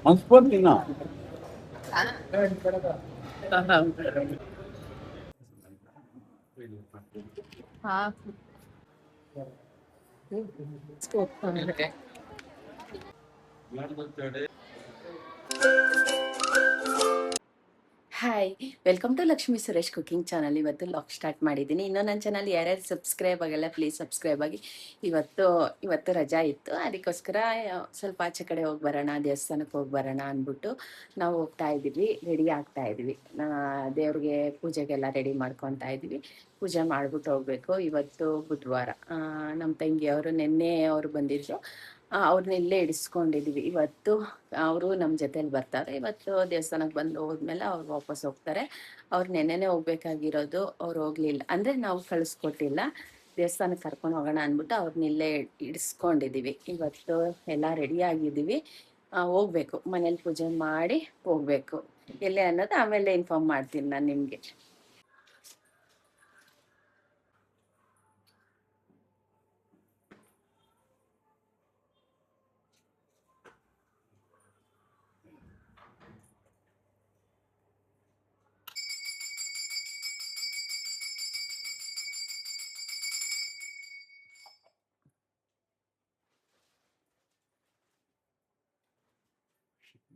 ಅನ್ಸ್ಕೊತೀನ hi, welcome to Lakshmi Suresh cooking channel. ಇವತ್ತು log start ಮಾಡಿದ್ದೀನಿ. ಇನ್ನೂ ನನ್ನ ಚಾನಲ್ ಯಾರ್ಯಾರು ಸಬ್ಸ್ಕ್ರೈಬ್ ಆಗಲ್ಲ ಪ್ಲೀಸ್ ಸಬ್ಸ್ಕ್ರೈಬ್ ಆಗಿ. ಇವತ್ತು ರಜಾ ಇತ್ತು, ಅದಕ್ಕೋಸ್ಕರ ಸ್ವಲ್ಪ ಆಚೆ ಕಡೆ ಹೋಗಿ ಬರೋಣ, ದೇವಸ್ಥಾನಕ್ಕೆ ಹೋಗಿ ಬರೋಣ ಅಂದ್ಬಿಟ್ಟು ನಾವು ಹೋಗ್ತಾ ಇದ್ದೀವಿ, ರೆಡಿ ಆಗ್ತಾ ಇದ್ದೀವಿ. ದೇವ್ರಿಗೆ ಪೂಜೆಗೆಲ್ಲ ರೆಡಿ ಮಾಡ್ಕೊತಾ ಇದ್ದೀವಿ. ಪೂಜೆ ಮಾಡ್ಬಿಟ್ಟು ಹೋಗ್ಬೇಕು. ಇವತ್ತು ಬುಧವಾರ. ನಮ್ಮ ತಂಗಿಯವರು ನಿನ್ನೆ ಅವರು ಬಂದಿದ್ರು, ಅವ್ರನ್ನ ಇಲ್ಲೇ ಇಡಿಸ್ಕೊಂಡಿದ್ದೀವಿ. ಇವತ್ತು ಅವರು ನಮ್ಮ ಜೊತೆಲಿ ಬರ್ತಾರೆ. ಇವತ್ತು ದೇವಸ್ಥಾನಕ್ಕೆ ಬಂದು ಹೋದ್ಮೇಲೆ ಅವ್ರು ವಾಪಸ್ ಹೋಗ್ತಾರೆ. ಅವ್ರು ನೆನ್ನೆನೇ ಹೋಗ್ಬೇಕಾಗಿರೋದು, ಅವ್ರು ಹೋಗ್ಲಿಲ್ಲ, ಅಂದರೆ ನಾವು ಕಳಿಸ್ಕೊಟ್ಟಿಲ್ಲ. ದೇವಸ್ಥಾನಕ್ಕೆ ಕರ್ಕೊಂಡು ಹೋಗೋಣ ಅಂದ್ಬಿಟ್ಟು ಅವ್ರನ್ನ ಇಲ್ಲೇ ಇಡಿಸ್ಕೊಂಡಿದ್ದೀವಿ. ಇವತ್ತು ಎಲ್ಲ ರೆಡಿ ಆಗಿದ್ದೀವಿ, ಹೋಗ್ಬೇಕು. ಮನೇಲಿ ಪೂಜೆ ಮಾಡಿ ಹೋಗ್ಬೇಕು. ಎಲ್ಲೇ ಅನ್ನೋದು ಆಮೇಲೆ ಇನ್ಫಾರ್ಮ್ ಮಾಡ್ತೀನಿ ನಾನು ನಿಮಗೆ.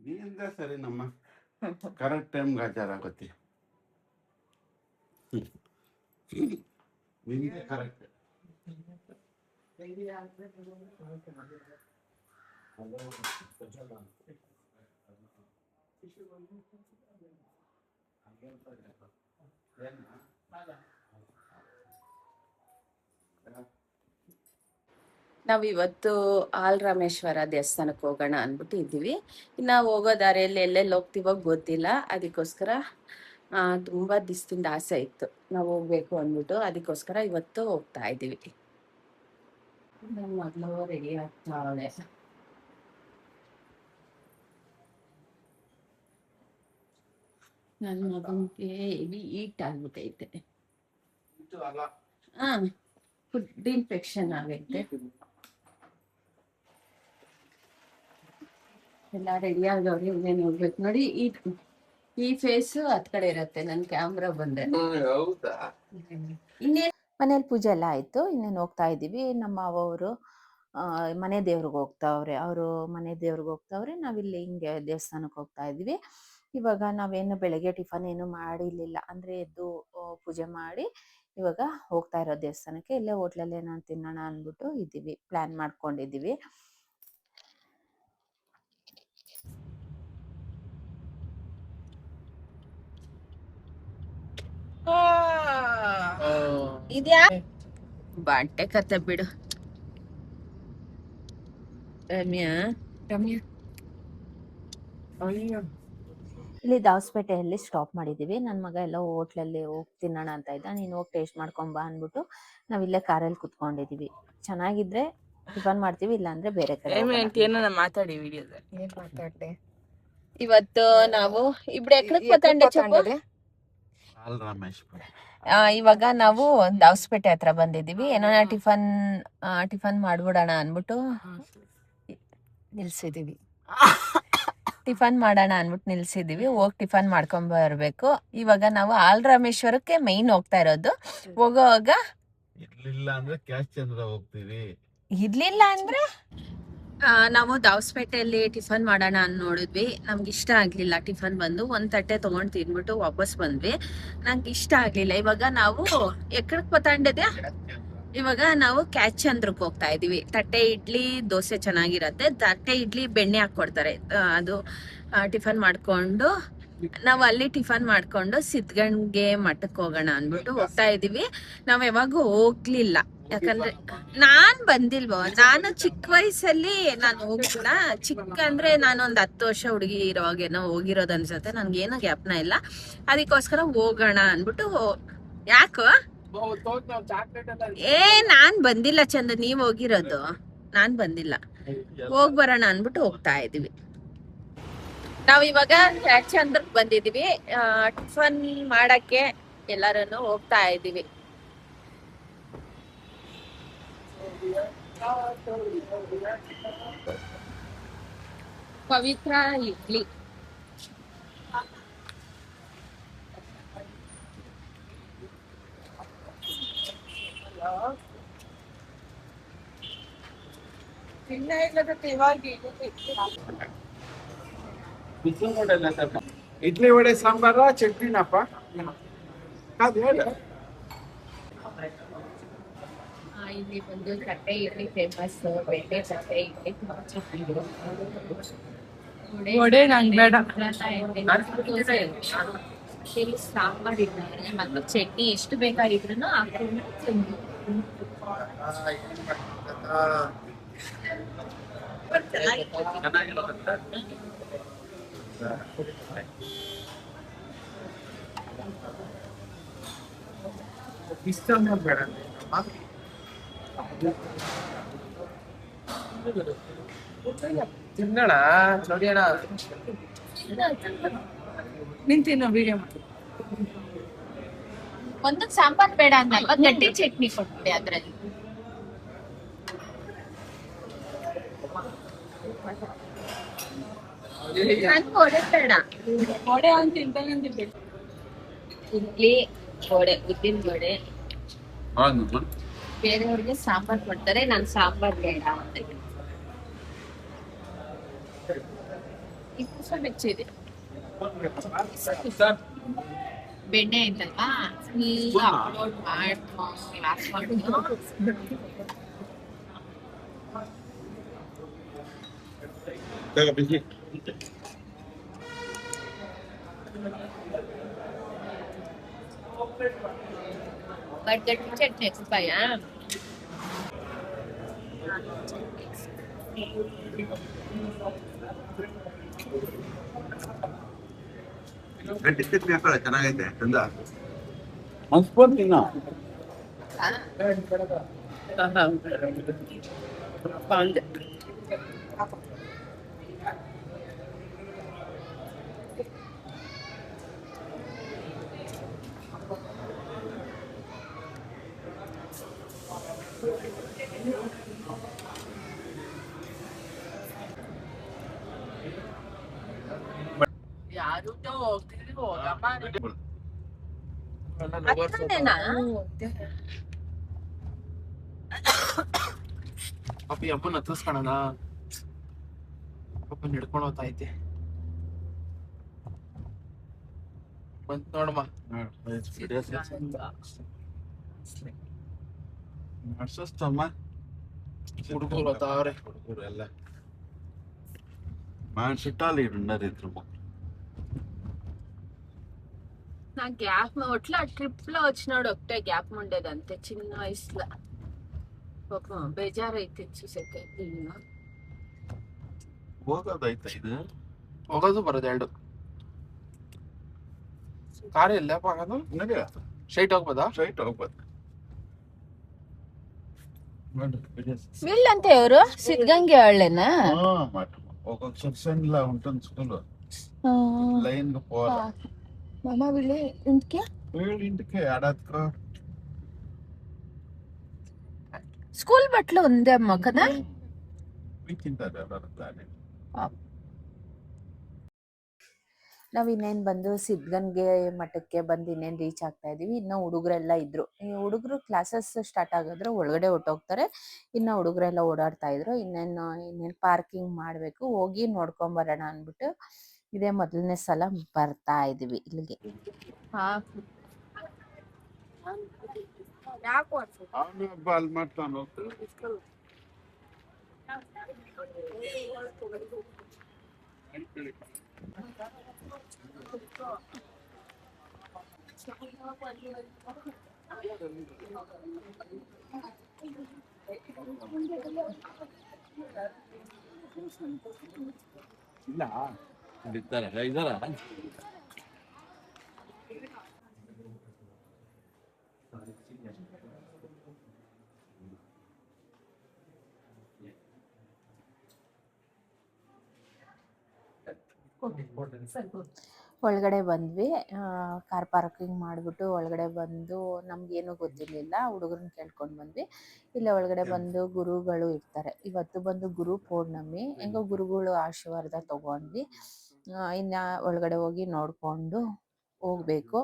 ನೀಂದ ಸರಿ ನಮ್ಮ ಕರೆಕ್ಟ್ ಟೈಮ್ಗೆ ಹಾಜರಾಗುತ್ತೆ. ನಿಂದೆ ಕರೆಕ್ಟ್. ನಾವಿವತ್ತು ಆಲ್ರಾಮೇಶ್ವರ ದೇವಸ್ಥಾನಕ್ಕೆ ಹೋಗೋಣ ಅಂದ್ಬಿಟ್ಟು ಇದ್ದೀವಿ. ಇನ್ನು ಹೋಗೋ ದಾರಿಯಲ್ಲಿ ಎಲ್ಲೆಲ್ಲಿ ಹೋಗ್ತೀವೋ ಗೊತ್ತಿಲ್ಲ, ಅದಕ್ಕೋಸ್ಕರ ತುಂಬ ದಿವಸದಿಂದ ಆಸೆ ಇತ್ತು ನಾವು ಹೋಗ್ಬೇಕು ಅಂದ್ಬಿಟ್ಟು, ಅದಕ್ಕೋಸ್ಕರ ಇವತ್ತು ಹೋಗ್ತಾ ಇದ್ದೀವಿ. ನಮ್ಮ ಮಗಳು ರೆಡಿ ಆಗ್ತಾವಳೆ. ನನ್ನ ಮಗನಿಗೆ ಹೆವಿ ಈಟ್ ಆಗ್ಬಿಟ್ಟೈತೆ. ಫುಡ್ ಇನ್ಫೆಕ್ಷನ್ ಆಗೈತೆ. ಎಲ್ಲ ರೆಡಿ ಆಗವ್ರಿ, ಇನ್ನೇನು ಹೋಗ್ಬೇಕು ನೋಡಿ. ಈ ಫೇಸ್ ಹತ್ ಕಡೆ ಇರತ್ತೆ, ನನ್ ಕ್ಯಾಮ್ರಾ ಬಂದೆ. ಇನ್ನೇನು ಮನೇಲಿ ಪೂಜೆ ಎಲ್ಲ ಆಯ್ತು, ಇನ್ನೇನು ಹೋಗ್ತಾ ಇದೀವಿ. ನಮ್ಮ ಅವರು ಮನೆ ದೇವ್ರಿಗೆ ಹೋಗ್ತಾವ್ರೆ, ಅವರು ಮನೆ ದೇವ್ರಿಗೆ ಹೋಗ್ತಾವ್ರೆ. ನಾವಿಲ್ಲಿ ಹಿಂಗೆ ದೇವಸ್ಥಾನಕ್ಕೆ ಹೋಗ್ತಾ ಇದೀವಿ. ಇವಾಗ ನಾವೇನು ಬೆಳಗ್ಗೆ ಟಿಫನ್ ಏನು ಮಾಡಿರ್ಲಿಲ್ಲ, ಅಂದ್ರೆ ಎದ್ದು ಪೂಜೆ ಮಾಡಿ ಇವಾಗ ಹೋಗ್ತಾ ಇರೋ ದೇವಸ್ಥಾನಕ್ಕೆ. ಇಲ್ಲೇ ಹೋಟ್ಲಲ್ಲಿ ಏನೋ ತಿನ್ನೋಣ ಅಂದ್ಬಿಟ್ಟು ಇದ್ದೀವಿ, ಪ್ಲಾನ್ ಮಾಡ್ಕೊಂಡಿದ್ದೀವಿ. ಇದ್ಯಾ ಬಾಟೆ ಕತೆ ಬಿಡು ರಮ್ಯಾ. ಇಲ್ಲಿ ದಾವಸ್ಪೇಟೆಯಲ್ಲಿ ಸ್ಟಾಪ್ ಮಾಡಿದೀವಿ. ನನ್ನ ಮಗ ಎಲ್ಲ ಹೋಟ್ಲಲ್ಲಿ ಹೋಗಿ ತಿನ್ನೋಣ ಅಂತ ಇದ್ದ. ನೀನು ಹೋಗಿ ಟೇಸ್ಟ್ ಮಾಡ್ಕೊಂಬ ಅಂದ್ಬಿಟ್ಟು ನಾವಿಲ್ಲೇ ಕಾರಲ್ಲಿ ಕುತ್ಕೊಂಡಿದೀವಿ. ಚೆನ್ನಾಗಿದ್ರೆ ಟಿಫನ್ ಮಾಡ್ತೀವಿ, ಇಲ್ಲಾಂದ್ರೆ ಬೇರೆ ಕಡೆ ಮಾತಾಡಿ. ವಿಡಿಯೋದಲ್ಲಿ ಇವತ್ತು ನಾವು ಇಬ್ರು ಎಕ್ಕಡಕ್ ಪತಂಡೆ ಚಪ್ಪ. ಇವಾಗ ನಾವು ದಾವಸ್ಪೇಟೆ ಹತ್ರ ಬಂದಿದೀವಿ. ಏನಾನ ಟಿಫನ್ ಮಾಡ್ಬಿಡೋಣ ಅನ್ಬಿಟ್ಟು ನಿಲ್ಸಿದೀವಿ. ಹೋಗಿ ಟಿಫನ್ ಮಾಡ್ಕೊಂಡ್ ಬರ್ಬೇಕು. ಇವಾಗ ನಾವು ಆಲ್ರಾಮೇಶ್ವರಕ್ಕೆ ಮೈನ್ ಹೋಗ್ತಾ ಇರೋದು. ಹೋಗೋವಾಗ ಇರ್ಲಿಲ್ಲ ಅಂದ್ರೆ ನಾವು ದಾವಸ್ಪೇಟೆಯಲ್ಲಿ ಟಿಫನ್ ಮಾಡೋಣ ಅಂತ ನೋಡಿದ್ವಿ. ನಮ್ಗೆ ಇಷ್ಟ ಆಗ್ಲಿಲ್ಲ. ಟಿಫನ್ ಬಂದು ಒಂದ್ ತಟ್ಟೆ ತಗೊಂಡ್ ತಿನ್ಬಿಟ್ಟು ವಾಪಸ್ ಬಂದ್ವಿ. ನಂಗೆ ಇಷ್ಟ ಆಗ್ಲಿಲ್ಲ. ಇವಾಗ ನಾವು ಎಕ್ಕಡಕ್ ಪತಾಂಡಿದೆ. ಇವಾಗ ನಾವು ಕ್ಯಾಚ್ ಚಂದ್ರಕ್ಕೆ ಹೋಗ್ತಾ ಇದೀವಿ. ತಟ್ಟೆ ಇಡ್ಲಿ ದೋಸೆ ಚೆನ್ನಾಗಿರತ್ತೆ. ತಟ್ಟೆ ಇಡ್ಲಿ ಬೆಣ್ಣೆ ಹಾಕೊಡ್ತಾರೆ. ಅದು ಟಿಫನ್ ಮಾಡ್ಕೊಂಡು ನಾವು ಅಲ್ಲಿ ಟಿಫನ್ ಮಾಡ್ಕೊಂಡು ಸಿದ್ಧಗಂಗೆ ಮಠಕ್ಕೆ ಹೋಗೋಣ ಅಂದ್ಬಿಟ್ಟು ಹೋಗ್ತಾ ಇದೀವಿ. ನಾವ್ ಯಾವಾಗೂ ಹೋಗ್ಲಿಲ್ಲ, ಯಾಕಂದ್ರೆ ನಾನ್ ಬಂದಿಲ್ವ. ನಾನು ಚಿಕ್ಕ ವಯಸ್ಸಲ್ಲಿ ನಾನು ಹೋಗಿಲ್ಲ. ಚಿಕ್ಕ ಅಂದ್ರೆ ನಾನೊಂದ್ 10 ವರ್ಷ ಹುಡುಗಿ ಇರೋವಾಗೇನೋ ಹೋಗಿರೋದು ಅನ್ಸುತ್ತೆ. ನನ್ಗೇನೋ ಜ್ಞಾಪನ ಇಲ್ಲ. ಅದಕ್ಕೋಸ್ಕರ ಹೋಗೋಣ ಅನ್ಬಿಟ್ಟು. ಯಾಕೋ ನಾನ್ ಬಂದಿಲ್ಲ ಚಂದ, ನೀವ್ ಹೋಗಿರೋದು, ನಾನ್ ಬಂದಿಲ್ಲ. ಹೋಗ್ ಬರೋಣ ಅನ್ಬಿಟ್ಟು ಹೋಗ್ತಾ ಇದೀವಿ. ನಾವಿವಾಗ ಚಂದ್ರಕ್ ಬಂದಿದೀವಿ. ಟಿಫನ್ ಮಾಡಕ್ಕೆ ಎಲ್ಲಾರನ್ನು ಹೋಗ್ತಾ ಇದೀವಿ. ಪವಿತ್ರ ಇಡ್ಲಿ. ಇಡ್ಲಿ ವಡೆ ಸಾಂಬಾರ ಚಟ್ನಿನಪ್ಪ ಅದು ಹೇಳು. ಇಲ್ಲಿ ಬಂದು ತಟ್ಟೆ ಇಡ್ಲಿ ಫೇಮಸ್. ಬೆಣ್ಣೆ ತಟ್ಟೆ ಇಡ್ಲಿ ತುಂಬಾ ಚೆನ್ನಾಗಿರುತ್ತೆ. ವಡೆ ನಂಗೆ ಬೇಡ. ಇಲ್ಲಿ ಸಾಂಬಾರ್ ಇದ್ದಾರೆ ಮತ್ತು ಚಟ್ನಿ ಎಷ್ಟು ಬೇಕಾಗಿದ್ರು ಹಾಕೊಂಡು ತಿಂದು. ತಿನ್ನೋಣ ನೋಡಿಯೋಣ. ನಿಂತಿನ ವಿಡಿಯೋ ಮಾಡಿ. ಒಂದು ಸಾಂಬಾರ್ ಬೇಡ ಅನ್ನಲ್ವಾ, ಗಟ್ಟಿ ಚಟ್ನಿ ಕೊಟ್ಬಿಡಿ ಅದ್ರಲ್ಲಿ. ನನ್ಗೆ ವಡೆ ಬೇಡ. ವಡೆ ಅಂತ ತಿಂತಾನೆ ಇಡ್ಲಿ ವಡೆ, ಉದ್ದಿನ ವಡೆ. ಬೇರೆಯವ್ರಿಗೆ ಸಾಂಬಾರ್ ಕೊಡ್ತಾರೆ, ನಾನು ಸಾಂಬಾರ್ ಬೇಡ ಅಂತ. ಇದು ಮೆಚ್ಚಿದೆ. ಬೆಣ್ಣೆ ಐತಲ್ವಾ, ಫುಲ್ ಅಪ್ಲೋಡ್ ಮಾಡ್ಕೊಂಡು ಬಿಸಿ ಬಟ್ ಗಟ್ಟಿ ಚಟ್ನಿ ಎಕ್ಸ್ಪೈಯ. ಗಟ್ಟಿ ಚಟ್ನಿ ಹಾಕೊಳ್ಳ ಚೆನ್ನಾಗೈತೆ ಚಂದ. ಅನ್ಸ್ಬೋದು ತಿನ್ನ ಯಾರು ಹೋಗ್ತಿದ್ರಿ ಹೋಗಮ್ಮ. ಅಪ್ಪಿ ಅಪ್ಪನ ಹತ್ತಿಸ್ಕೊಳಣ. ಅಪ್ಪನ ಹಿಡ್ಕೊಂಡು ಹೋಗ್ತಾ ಐತೆ. ಬಂತ್ ನೋಡಮ್ಮ. ಹುಡುಗರು ಬರ್ತಾವ್ರೆ. ಹುಡುಗರು ಎಲ್ಲ ಮಾಡ್ಸಿಟ್ಟಾలి ఉండరు నా గ్యాప్ ఒట్లా ట్రిప్ లో వచ్చినాడు ఒకటే గ్యాప్ ఉండేదంతే చిన్న వయసులో. పాపం బేజారైతే చూసాక ಹೋಗೋದೈತ ಇದು ಹೋಗೋದು ಬರೋದು ಎರಡು. ಕಾರ್ ಎಲ್ಲಪ್ಪ ಆಗೋದು? ನಡೆಯ ಸ್ಟ್ರೈಟ್ ಹೋಗ್ಬೋದಾ? ಸ್ಟ್ರೈಟ್ ಹೋಗ್ಬೋದು. వీళ్ళంతా ఎవరు సిద్ధగంగే వాళ్ళేనా? ఒక సెక్షన్ లా ఉంటుంది స్కూల్ లైన్ గా పోవాలి. మామ వీళ్ళే ఇంటికి ఇంటికి ఏడాదికో స్కూల్ బట్టలు ఉందేమో కదా. ತಿಂತಾರೆ ಎಲ್ಲರೂ ದಾರಿ. ನಾವು ಇನ್ನೇನು ಬಂದು ಸಿದ್ಧಗಂಗೆ ಮಠಕ್ಕೆ ಬಂದು ಇನ್ನೇನು ರೀಚ್ ಆಗ್ತಾ ಇದೀವಿ. ಇನ್ನು ಹುಡುಗರೆಲ್ಲ ಇದ್ರು. ಈ ಹುಡುಗರು ಕ್ಲಾಸಸ್ ಸ್ಟಾರ್ಟ್ ಆಗಿದ್ರೆ ಒಳಗಡೆ ಹೊಟ್ಟೋಗ್ತಾರೆ. ಇನ್ನು ಹುಡುಗರೆಲ್ಲ ಓಡಾಡ್ತಾ ಇದ್ರು. ಇನ್ನೇನು ಪಾರ್ಕಿಂಗ್ ಮಾಡಬೇಕು, ಹೋಗಿ ನೋಡ್ಕೊಂಬರೋಣ ಅಂದ್ಬಿಟ್ಟು ಇದೇ ಮೊದಲನೇ ಸಲ ಬರ್ತಾ ಇದೀವಿ ಇಲ್ಲಿಗೆ. ಬಾಲ್ ಮಾಡ್ತಾನು ಇಲ್ಲ ಇದ್ದಾರ ಒಳಗಡೆ ಬಂದ್ವಿ. ಕಾರ್ ಪಾರ್ಕಿಂಗ್ ಮಾಡಿಬಿಟ್ಟು ಒಳಗಡೆ ಬಂದು ನಮಗೇನು ಗೊತ್ತಿರಲಿಲ್ಲ, ಹುಡುಗರನ್ನ ಕೇಳ್ಕೊಂಡು ಬಂದ್ವಿ. ಇಲ್ಲೇ ಒಳಗಡೆ ಬಂದು ಗುರುಗಳು ಇರ್ತಾರೆ. ಇವತ್ತು ಬಂದು ಗುರು ಪೌರ್ಣಮಿ, ಹೆಂಗೋ ಗುರುಗಳು ಆಶೀರ್ವಾದ ತೊಗೊಂಡ್ವಿ. ಇನ್ನು ಒಳಗಡೆ ಹೋಗಿ ನೋಡಿಕೊಂಡು ಹೋಗಬೇಕು.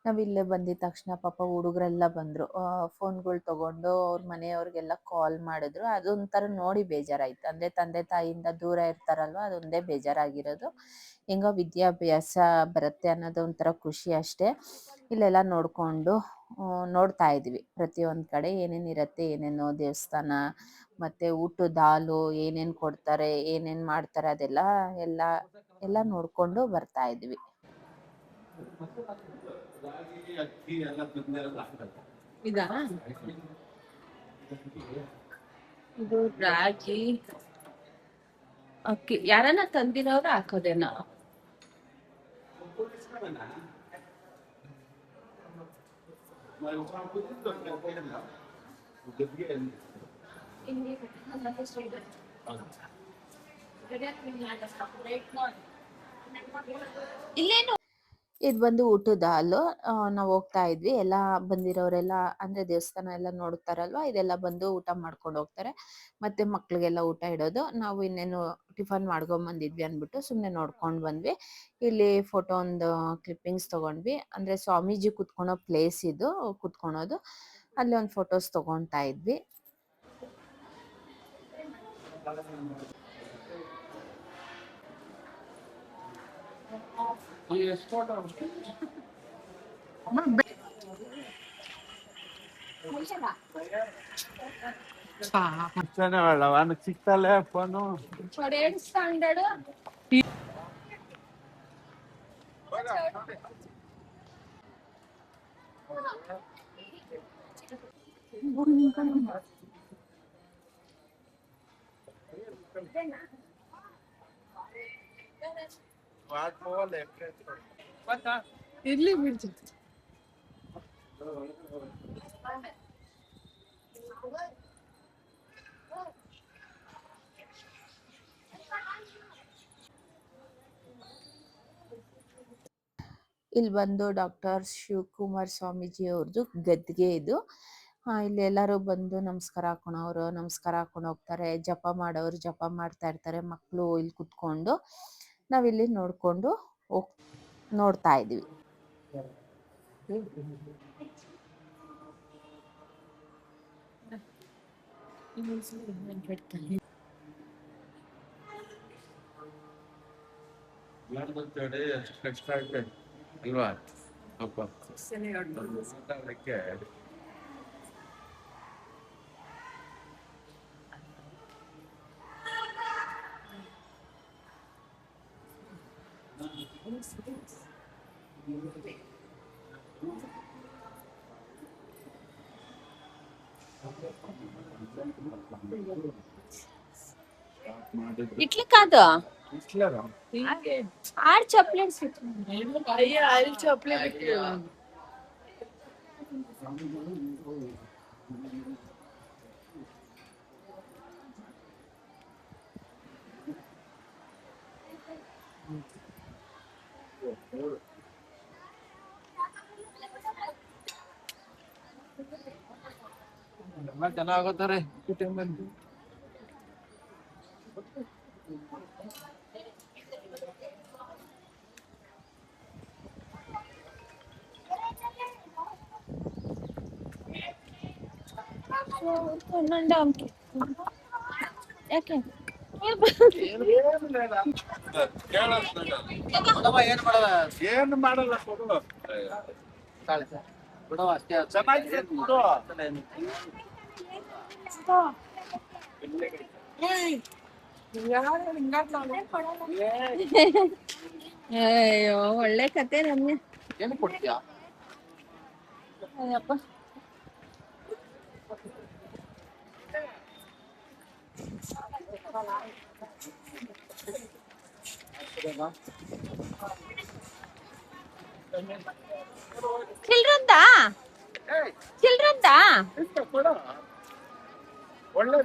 ನಾವಿಲ್ಲೇ ಬಂದಿದ ತಕ್ಷಣ ಪಾಪ ಹುಡುಗರೆಲ್ಲ ಬಂದರು. ಫೋನ್ಗಳು ತೊಗೊಂಡು ಅವ್ರ ಮನೆಯವ್ರಿಗೆಲ್ಲ ಕಾಲ್ ಮಾಡಿದ್ರು. ಅದೊಂಥರ ನೋಡಿ ಬೇಜಾರಾಯಿತು. ಅಂದರೆ ತಂದೆ ತಾಯಿಯಿಂದ ದೂರ ಇರ್ತಾರಲ್ವ, ಅದೊಂದೇ ಬೇಜಾರಾಗಿರೋದು. ಹೆಂಗೋ ವಿದ್ಯಾಭ್ಯಾಸ ಬರುತ್ತೆ ಅನ್ನೋದು ಒಂಥರ ಖುಷಿ ಅಷ್ಟೇ. ಇಲ್ಲೆಲ್ಲ ನೋಡ್ತಾ ಇದ್ವಿ ಪ್ರತಿಯೊಂದು ಕಡೆ ಏನೇನು ಇರುತ್ತೆ, ಏನೇನು ದೇವಸ್ಥಾನ ಮತ್ತು ಊಟದ ಹಾಲು ಏನೇನು ಕೊಡ್ತಾರೆ, ಏನೇನು ಮಾಡ್ತಾರೆ, ಎಲ್ಲ ನೋಡಿಕೊಂಡು ಬರ್ತಾ ಇದ್ವಿ. ಇದಾ ಇದು ರಾಗಿ ಅಕ್ಕಿ ಯಾರನ್ನ ತಂದಿರೋರು ಹಾಕೋದೇನೋ. ಇಲ್ಲೇನು ಇದು ಬಂದು ಊಟದ ಹಾಲು. ನಾವು ಹೋಗ್ತಾ ಇದ್ವಿ, ಎಲ್ಲ ಬಂದಿರೋರೆಲ್ಲ ಅಂದರೆ ದೇವಸ್ಥಾನ ಎಲ್ಲ ನೋಡ್ತಾರಲ್ವ, ಇದೆಲ್ಲ ಬಂದು ಊಟ ಮಾಡ್ಕೊಂಡು ಹೋಗ್ತಾರೆ. ಮತ್ತು ಮಕ್ಳಿಗೆಲ್ಲ ಊಟ ಇಡೋದು. ನಾವು ಇನ್ನೇನು ಟಿಫನ್ ಮಾಡ್ಕೊಂಬಂದಿದ್ವಿ ಅಂದ್ಬಿಟ್ಟು ಸುಮ್ಮನೆ ನೋಡ್ಕೊಂಡು ಬಂದ್ವಿ. ಇಲ್ಲಿ ಫೋಟೋ ಒಂದು ಕ್ಲಿಪ್ಪಿಂಗ್ಸ್ ತೊಗೊಂಡ್ವಿ. ಅಂದರೆ ಸ್ವಾಮೀಜಿ ಕುತ್ಕೊಳೋ ಪ್ಲೇಸ್ ಇದು, ಕುತ್ಕೊಳೋದು. ಅಲ್ಲಿ ಒಂದು ಫೋಟೋಸ್ ತೊಗೊಳ್ತಾ ಇದ್ವಿ. వాళ్ళకి సిక్తాలే ఫోను ಇರ್ಲಿ ಬಿಡ್ತು. ಇಲ್ಲಿ ಬಂದು ಡಾಕ್ಟರ್ ಶಿವಕುಮಾರ್ ಸ್ವಾಮೀಜಿ ಅವ್ರದ್ದು ಗದ್ಗೆ ಇದು. ಇಲ್ಲಿ ಎಲ್ಲರೂ ಬಂದು ನಮಸ್ಕಾರ ಹಾಕೊಂಡು ಹೋಗ್ತಾರೆ. ಜಪ ಮಾಡೋರು ಜಪ ಮಾಡ್ತಾ ಇರ್ತಾರೆ, ಮಕ್ಕಳು ಇಲ್ಲಿ ಕುತ್ಕೊಂಡು. ನಾವಿಲ್ಲಿ ನೋಡ್ತಾ ಇದ್ವಿ. ಎಕ್ಸ್ಟ್ರಾ ಅಲ್ವಾ ಅಪ್ಪ ಅದಕ್ಕೆ ఇట్లా కాదు, ఇట్లారా ఆడ చాక్లెట్స్ అయ్యా అది చాక్లెట్ ಜನ ಆಗೋತಾರೆ ಈ ಟೈಮಲ್ಲಿ. ಯಾಕೆ ಏನು ಮಾಡಲ್ಲ ಕೊಡು ಚೆನ್ನಾಗಿದೆ ಕೊಡು. ಅಯ್ಯೋ ಒಳ್ಳೆ ಕತೆ ನಮ್ಗೆ. ಏನು ಕೊಡ್ತೀಯಾ? ಅಯ್ಯಪ್ಪ ಚಿಲ್ಡ್ರನ್ದಾ ಚಿಲ್ಡ್ರನ್ದಾ ಒಳ್ಳೆ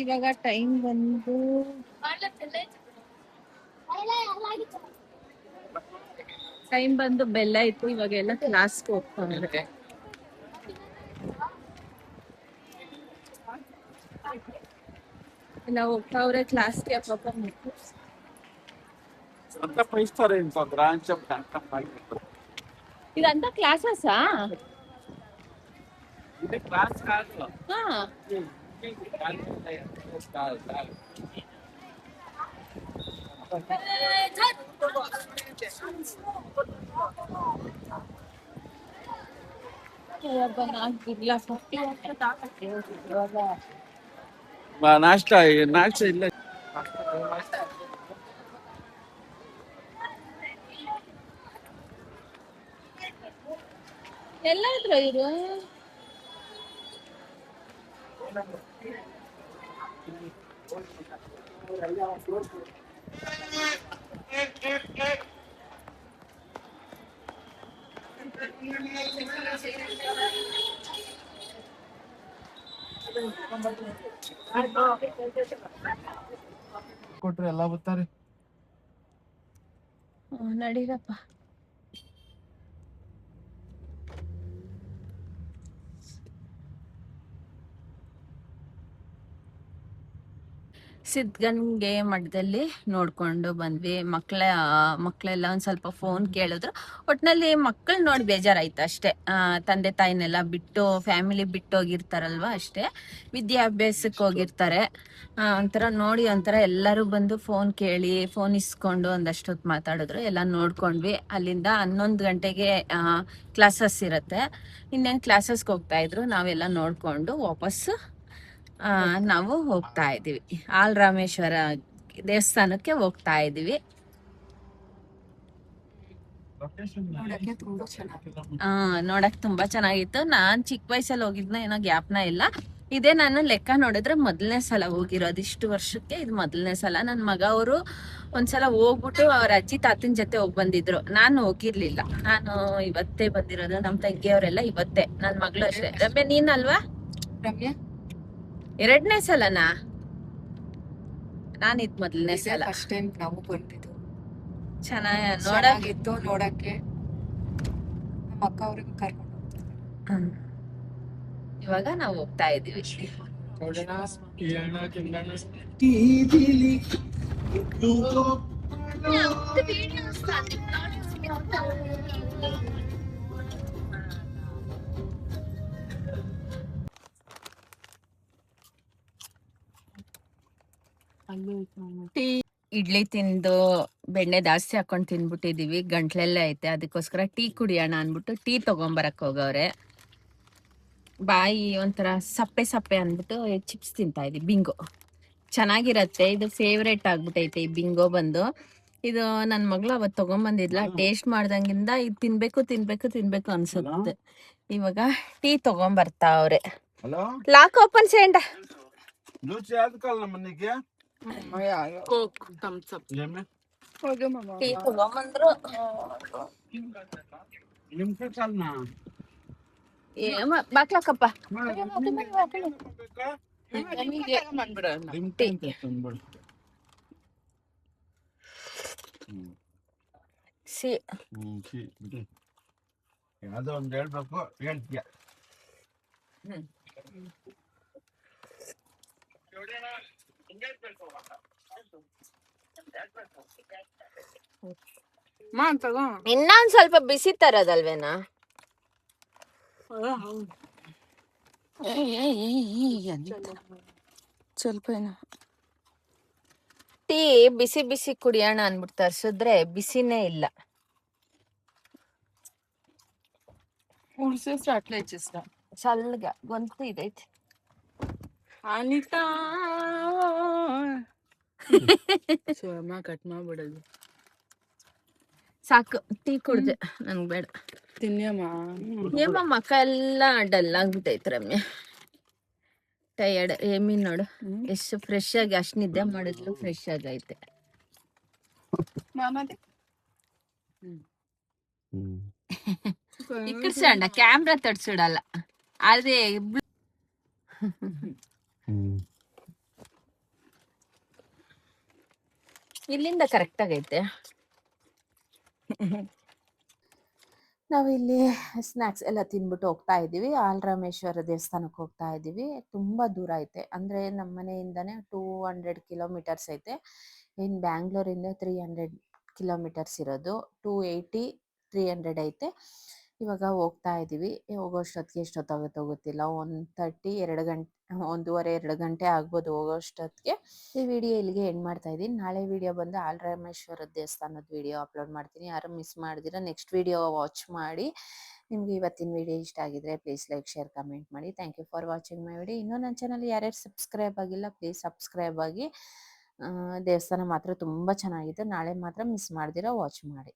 ಇವಾಗ ಟೈಮ್ ಬಂದು ಬೆಲ್ಲ ಇತ್ತು. ಇವಾಗೆಲ್ಲ ಕ್ಲಾಸ್ಗೆ ಹೋಗ್ತಾರೆ. ಎಲ್ಲ ಹೋಗ್ತಾವ್ರೆ ಕ್ಲಾಸ್ಗೆ. ಪಾಪ ಅಂತ ಪೈಸ್ತಾರೆ ಇಂತ ಬ್ರಾಂಚ್ ಇದಂತ ಕ್ಲಾಸಸ್ಸಾ? ಇದು ಕ್ಲಾಸ್ ಕಾದು ಹಾ. ನಾಷ್ಟ ಇಲ್ಲ. ಎಲ್ಲಾದ್ರು ಇರು. ಕೊಟ್ರೆ ಎಲ್ಲ ಬರ್ತಾರೆ. ನಡೀರಪ್ಪ. ಸಿದ್ಧಗಂಗೆ ಮಠದಲ್ಲಿ ನೋಡ್ಕೊಂಡು ಬಂದ್ವಿ. ಮಕ್ಕಳೆಲ್ಲ ಒಂದ್ ಸ್ವಲ್ಪ ಫೋನ್ ಕೇಳಿದ್ರು. ಒಟ್ನಲ್ಲಿ ಮಕ್ಕಳು ನೋಡಿ ಬೇಜಾರಾಯ್ತು ಅಷ್ಟೇ. ತಂದೆ ತಾಯಿನೆಲ್ಲ ಬಿಟ್ಟು, ಫ್ಯಾಮಿಲಿ ಬಿಟ್ಟು ಹೋಗಿರ್ತಾರಲ್ವಾ ಅಷ್ಟೇ. ವಿದ್ಯಾಭ್ಯಾಸಕ್ಕೆ ಹೋಗಿರ್ತಾರೆ. ಒಂಥರ ನೋಡಿ ಒಂಥರ ಎಲ್ಲರೂ ಬಂದು ಫೋನ್ ಕೇಳಿ, ಫೋನ್ ಇಸ್ಕೊಂಡು ಒಂದಷ್ಟೊತ್ತು ಮಾತಾಡಿದ್ರು. ಎಲ್ಲ ನೋಡ್ಕೊಂಡ್ವಿ. ಅಲ್ಲಿಂದ 11 ಗಂಟೆಗೆ ಕ್ಲಾಸಸ್ ಇರುತ್ತೆ. ಇನ್ನೇನು ಕ್ಲಾಸಸ್ಗೆ ಹೋಗ್ತಾ ಇದ್ರು. ನಾವೆಲ್ಲ ನೋಡ್ಕೊಂಡು ವಾಪಸ್ಸು ನಾವು ಹೋಗ್ತಾ ಇದೀವಿ. ಆಲ್ರಾಮೇಶ್ವರ ದೇವಸ್ಥಾನಕ್ಕೆ ಹೋಗ್ತಾ ಇದೀವಿ. ನೋಡಕ್ ತುಂಬಾ ಚೆನ್ನಾಗಿತ್ತು. ನಾನ್ ಚಿಕ್ಕ ವಯಸ್ಸಲ್ಲಿ ಹೋಗಿದ್ನ ಏನೋ ಜ್ಞಾಪನ ಇಲ್ಲ. ಇದೇ ನಾನು ಲೆಕ್ಕ ನೋಡಿದ್ರೆ ಮೊದಲನೇ ಸಲ ಹೋಗಿರೋದು. ಇಷ್ಟು ವರ್ಷಕ್ಕೆ ಇದು ಮೊದಲನೇ ಸಲ. ನನ್ನ ಮಗ ಅವರು ಒಂದ್ಸಲ ಹೋಗ್ಬಿಟ್ಟು ಅವ್ರ ಅಜ್ಜಿ ತಾತನ ಜೊತೆ ಹೋಗಿ ಬಂದಿದ್ರು. ನಾನು ಹೋಗಿರ್ಲಿಲ್ಲ. ನಾನು ಇವತ್ತೇ ಬಂದಿರೋದು. ನಮ್ಮ ತಂಗಿಯವರೆಲ್ಲ ಇವತ್ತೇ. ನನ್ನ ಮಗಳು ಅಷ್ಟೇ. ರಮ್ಯಾ ನೀನಲ್ವಾ? ರಮ್ಯಾ ಎರಡನೇ ಸಲನಾ? ನಾನಿದ್ ಮೊದಲನೇ ಸಲ. ಫಸ್ಟ್ ಟೈಮ್ ನಾವು ಬಂದಿದ್ದು. ಚೆನ್ನಾಗಿತ್ತು ನೋಡಕ್ಕೆ. ನಮ್ಮ ಅಕ್ಕ ಅವ್ರಿಗೂ ಕರ್ಕೊಂಡು ಹೋಗ್ತಾರೆ. ಇವಾಗ ನಾವು ಹೋಗ್ತಾ ಇದೀವಿ. ಇಡ್ಲಿ ತಿಂದು ಬೆಣ್ಣೆ ಜಾಸ್ತಿ ಹಾಕೊಂಡು ತಿನ್ಬಿಟ್ಟಿದೀವಿ. ಗಂಟ್ಲೆಲ್ಲ ಐತೆ. ಅದಕ್ಕೋಸ್ಕರ ಟೀ ಕುಡಿಯೋಣ ಅನ್ಬಿಟ್ಟು ಟೀ ತಗೊಂಬರಕ್ ಹೋಗವ್ರೆ. ಬಾಯಿ ಒಂಥರ ಸಪ್ಪೆ ಸಪ್ಪೆ ಅಂದ್ಬಿಟ್ಟು ಚಿಪ್ಸ್ ತಿಂತಾ ಇದೀವಿ. ಬಿಂಗೋ ಚೆನ್ನಾಗಿರತ್ತೆ. ಇದು ಫೇವ್ರೇಟ್ ಆಗ್ಬಿಟ್ಟೈತೆ ಈ ಬಿಂಗೋ ಬಂದು. ಇದು ನನ್ನ ಮಗಳು ಅವತ್ತು ತಗೊಂಬಂದಿದ್ಲ. ಟೇಸ್ಟ್ ಮಾಡ್ದಂಗಿಂದ ಇದು ತಿನ್ಬೇಕು ಅನ್ಸುತ್ತೆ. ಇವಾಗ ಟೀ ತಗೊಂಬರ್ತಾವ್ರೆ. ಲಾಕ್ ಓಪನ್ ಸೇಂಡ ಟೀ ತಗೊಂಬಂದ್ರು. ಬಾಕ್ಲಕ್ಕಪ್ಪ ಯಾವ್ದೋ ಒಂದ್ ಹೇಳ್ಬೇಕು, ಹೇಳ್ತೀಯ. ಇನ್ನೊಂದ್ ಸ್ವಲ್ಪ ಬಿಸಿ ತರದಲ್ವೇನಾ? ಸ್ವಲ್ಪ ಟೀ ಬಿಸಿ ಬಿಸಿ ಕುಡಿಯೋಣ ಅನ್ಬಿಟ್ಟು ತರ್ಸಿದ್ರೆ ಬಿಸಿನೇ ಇಲ್ಲ. ಚಲ್ಗ ಗೊಂತು ಇದೈತಿ. ಅನಿತಾ ಕಟ್ ಮಾಡ್ಬಿಡೋದು ಸಾಕು. ಟೀ ಕುಡ್ದೆ, ನಂಗೆ ಬೇಡ. ತಿನ್ಯಮ್ಮ. ಏಮ್ಮ ಮಕ್ಕ ಎಲ್ಲ ಡಲ್ ಆಗ್ಬಿಟ್ಟೈತ್ ರಮ್ಯ. ಟಯರ್ಡ್ ಏಮಿ ನೋಡು ಹ್ಮ್. ಎಷ್ಟು ಫ್ರೆಶ್ ಆಗಿ ಅಷ್ಟು ನಿದ್ದೆ ಮಾಡಿದ್ಲು ಫ್ರೆಶ್ ಆಗೈತೆ. ಮಾಮದೆ ಇಕ್ಕಡ್ಸಂಡ ಕ್ಯಾಮ್ರಾ ತಡ್ಸಿಡಲ್ಲ ಅದೇ ಇಲ್ಲಿಂದ ಕರೆಕ್ಟ್ ಆಗೈತೆ. ನಾವಿಲ್ಲಿ ಸ್ನ್ಯಾಕ್ಸ್ ಎಲ್ಲ ತಿನ್ಬಿಟ್ಟು ಹೋಗ್ತಾ ಇದ್ದೀವಿ. ಆಲ್ರಾಮೇಶ್ವರ ದೇವಸ್ಥಾನಕ್ಕೆ ಹೋಗ್ತಾ ಇದ್ದೀವಿ. ತುಂಬ ದೂರ ಐತೆ, ಅಂದರೆ ನಮ್ಮ ಮನೆಯಿಂದನೇ 200 ಕಿಲೋಮೀಟರ್ಸ್ ಐತೆ. ಇನ್ನು ಬ್ಯಾಂಗ್ಳೂರಿಂದ 300 ಕಿಲೋಮೀಟರ್ಸ್ ಇರೋದು. 280 300 ಐತೆ. ಇವಾಗ ಹೋಗ್ತಾ ಇದ್ದೀವಿ. ಹೋಗೋಷ್ಟೊತ್ತಿಗೆ ಎಷ್ಟೊತ್ತಾಗುತ್ತೋ ಗೊತ್ತಿಲ್ಲ. 1:30 2 ಗಂಟೆ 1:30 2 ಗಂಟೆ ಆಗ್ಬೋದು ಹೋಗೋಷ್ಟೊತ್ತಿಗೆ. ಈ ವಿಡಿಯೋ ಇಲ್ಲಿಗೆ ಎಂಡ್ ಮಾಡ್ತಾ ಇದ್ದೀನಿ. ನಾಳೆ ವಿಡಿಯೋ ಬಂದು ಆಲ್ರಾಮೇಶ್ವರ ದೇವಸ್ಥಾನದ ವಿಡಿಯೋ ಅಪ್ಲೋಡ್ ಮಾಡ್ತೀನಿ. ಯಾರು ಮಿಸ್ ಮಾಡಿದಿರ ನೆಕ್ಸ್ಟ್ ವಿಡಿಯೋ ವಾಚ್ ಮಾಡಿ. ನಿಮಗೆ ಇವತ್ತಿನ ವಿಡಿಯೋ ಇಷ್ಟ ಆಗಿದ್ರೆ ಪ್ಲೀಸ್ ಲೈಕ್ ಶೇರ್ ಕಮೆಂಟ್ ಮಾಡಿ. Thank you for watching my video. ಇನ್ನೂ ನನ್ನ ಚಾನಲ್ ಯಾರ್ಯಾರು ಸಬ್ಸ್ಕ್ರೈಬ್ ಆಗಿಲ್ಲ ಪ್ಲೀಸ್ ಸಬ್ಸ್ಕ್ರೈಬ್ ಆಗಿ. ದೇವಸ್ಥಾನ ಮಾತ್ರ ತುಂಬ ಚೆನ್ನಾಗಿದೆ. ನಾಳೆ ಮಾತ್ರ ಮಿಸ್ ಮಾಡ್ದಿರ ವಾಚ್ ಮಾಡಿ.